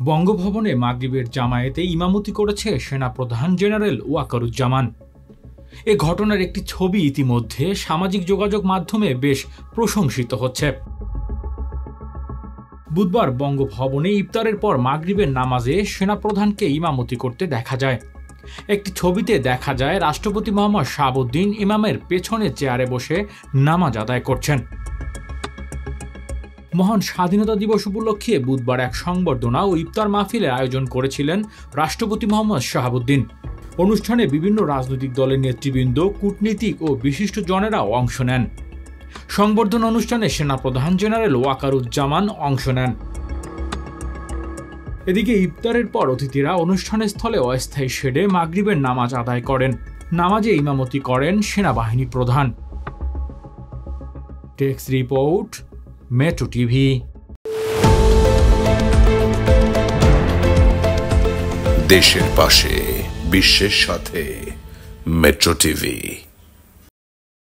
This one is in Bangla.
বঙ্গভবনে মাগরিবের জামায়াতে ইমামতি করেছে সেনাপ্রধান জেনারেল ওয়াকারুজ্জামান। এ ঘটনার একটি ছবি ইতিমধ্যে সামাজিক যোগাযোগ মাধ্যমে বেশ প্রশংসিত হচ্ছে। বুধবার বঙ্গভবনে ইফতারের পর মাগরিবের নামাজে সেনাপ্রধানকে ইমামতি করতে দেখা যায়। একটি ছবিতে দেখা যায় রাষ্ট্রপতি মোহাম্মদ শাহাবুদ্দিন ইমামের পেছনে চেয়ারে বসে নামাজ আদায় করছেন। মহান স্বাধীনতা দিবস উপলক্ষে বুধবার এক সংবর্ধনা ও ইফতার মাহফিলের আয়োজন করেছিলেন রাষ্ট্রপতি মোহাম্মদ শাহাবুদ্দিন। অনুষ্ঠানে বিভিন্ন রাজনৈতিক দলের নেতৃবৃন্দ, কূটনীতিক ও বিশিষ্টজনেরাও অংশ নেন। সংবর্ধনা অনুষ্ঠানে সেনাপ্রধান জেনারেল ওয়াকারুজ্জামান অংশ নেন। এদিকে ইফতারের পর অতিথিরা অনুষ্ঠানের স্থলে অস্থায়ী শেডে মাগরিবের নামাজ আদায় করেন। নামাজে ইমামতি করেন সেনাবাহিনী প্রধান। Text report, metro TV. দেশের পাশে, বিশ্বের সাথে, মেট্রো টিভি।